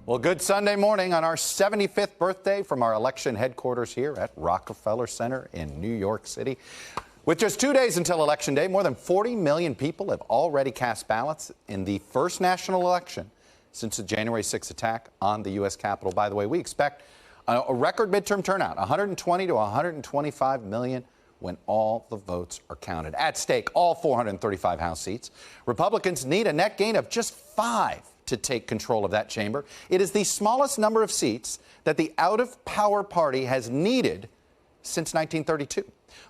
Well, good Sunday morning on our 75th birthday from our election headquarters here at Rockefeller Center in New York City. With just 2 days until Election Day, more than 40 million people have already cast ballots in the first national election since the January 6th attack on the U.S. Capitol. By the way, we expect a record midterm turnout, 120 to 125 million when all the votes are counted. At stake, all 435 House seats. Republicans need a net gain of just 5 to take control of that chamber. It is the smallest number of seats that the out-of-power party has needed since 1932.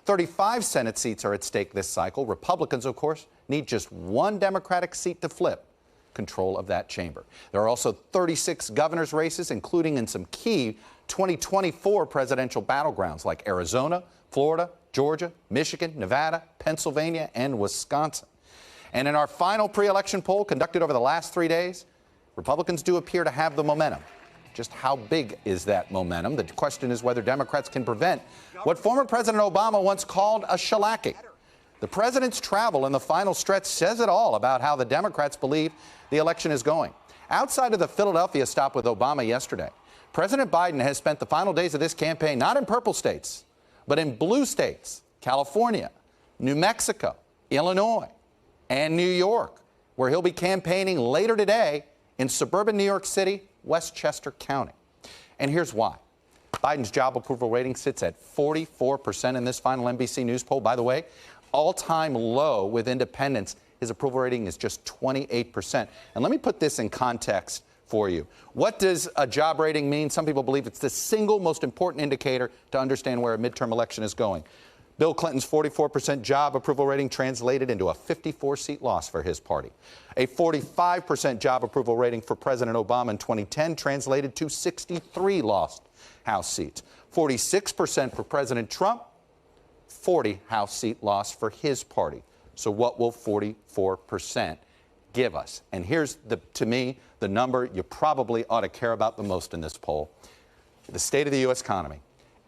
35 Senate seats are at stake this cycle. Republicans, of course, need just 1 Democratic seat to flip control of that chamber. There are also 36 governor's races, including in some key 2024 presidential battlegrounds like Arizona, Florida, Georgia, Michigan, Nevada, Pennsylvania, and Wisconsin. And in our final pre-election poll conducted over the last 3 days, Republicans do appear to have the momentum. Just how big is that momentum? The question is whether Democrats can prevent what former President Obama once called a shellacking. The president's travel in the final stretch says it all about how the Democrats believe the election is going. Outside of the Philadelphia stop with Obama yesterday, President Biden has spent the final days of this campaign not in purple states, but in blue states, California, New Mexico, Illinois, and New York, where he'll be campaigning later today in suburban New York City, Westchester County. And here's why. Biden's job approval rating sits at 44% in this final NBC News poll. By the way, all-time low with independents. His approval rating is just 28%. And let me put this in context for you. What does a job rating mean? Some people believe it's the single most important indicator to understand where a midterm election is going. Bill Clinton's 44% job approval rating translated into a 54-seat loss for his party. A 45% job approval rating for President Obama in 2010 translated to 63 lost House seats. 46% for President Trump, 40 House seat loss for his party. So what will 44% give us? And here's, to me, the number you probably ought to care about the most in this poll. The state of the U.S. economy.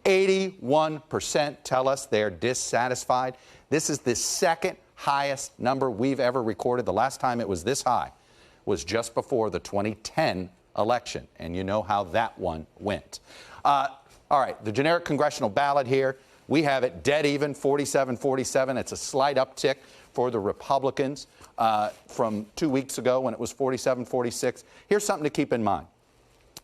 81% tell us they're dissatisfied. This is the second highest number we've ever recorded. The last time it was this high was just before the 2010 election, and you know how that one went. All right, the generic congressional ballot here, we have it dead even, 47-47. It's a slight uptick for the Republicans from 2 weeks ago when it was 47-46. Here's something to keep in mind.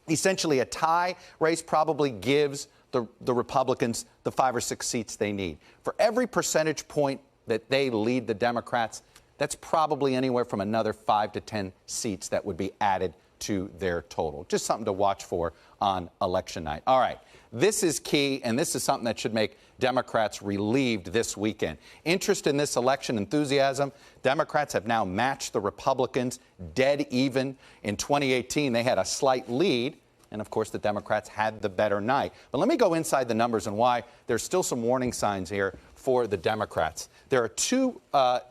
Essentially, a tie race probably gives the Republicans the 5 or 6 seats they need. For every percentage point that they lead the Democrats, that's probably anywhere from another 5 to 10 seats that would be added to their total. Just something to watch for on election night. All right, this is key, and this is something that should make Democrats relieved this weekend. Interest in this election, enthusiasm. Democrats have now matched the Republicans dead even. In 2018, they had a slight lead. And, of course, the Democrats had the better night. But let me go inside the numbers and why there's still some warning signs here for the Democrats. There are 2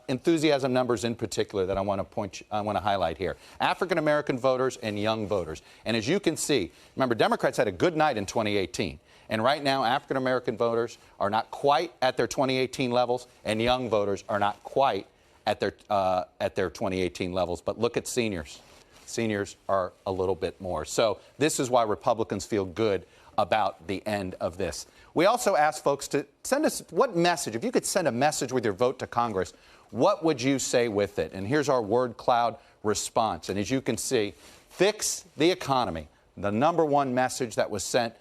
enthusiasm numbers in particular that I want to highlight here. African-American voters and young voters. And as you can see, remember, Democrats had a good night in 2018. And right now, African-American voters are not quite at their 2018 levels, and young voters are not quite at their 2018 levels. But look at seniors. Seniors are a little bit more. So this is why Republicans feel good about the end of this. We also asked folks to send us what message, if you could send a message with your vote to Congress, what would you say with it? And here's our word cloud response. And as you can see, fix the economy, the #1 message that was sent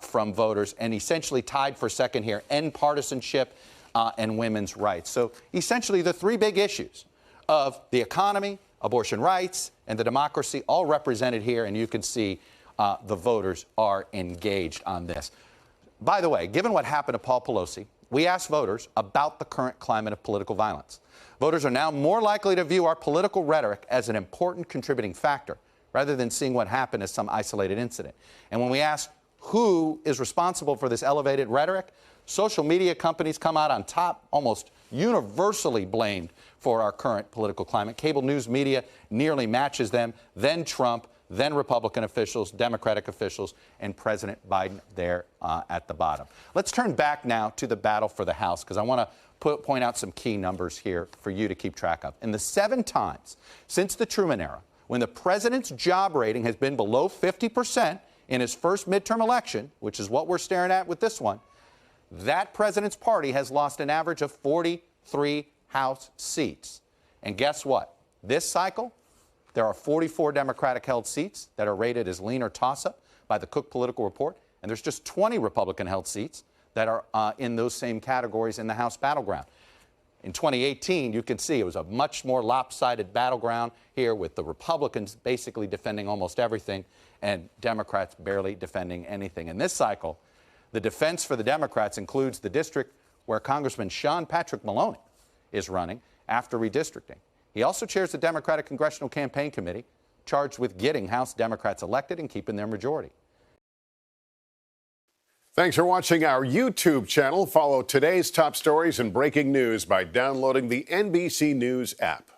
from voters, and essentially tied for second here, end partisanship and women's rights. So essentially the 3 big issues of the economy, abortion rights, and the democracy, all represented here, and you can see the voters are engaged on this. By the way, given what happened to Paul Pelosi, we asked voters about the current climate of political violence. Voters are now more likely to view our political rhetoric as an important contributing factor, rather than seeing what happened as some isolated incident. And when we asked who is responsible for this elevated rhetoric, social media companies come out on top, almost universally blamed for our current political climate. Cable news media nearly matches them, then Trump, then Republican officials, Democratic officials, and President Biden there at the bottom. Let's turn back now to the battle for the House, because I want to point out some key numbers here for you to keep track of. In the 7 times since the Truman era, When the president's job rating has been below 50% in his first midterm election, which is what we're staring at with this one, that president's party has lost an average of 43 House seats. And guess what? This cycle, there are 44 Democratic-held seats that are rated as lean or toss-up by the Cook Political Report, and there's just 20 Republican-held seats that are in those same categories in the House battleground. In 2018, you can see it was a much more lopsided battleground here with the Republicans basically defending almost everything and Democrats barely defending anything. In this cycle, the defense for the Democrats includes the district where Congressman Sean Patrick Maloney is running after redistricting. He also chairs the Democratic Congressional Campaign Committee, charged with getting House Democrats elected and keeping their majority. Thanks for watching our YouTube channel. Follow today's top stories and breaking news by downloading the NBC News app.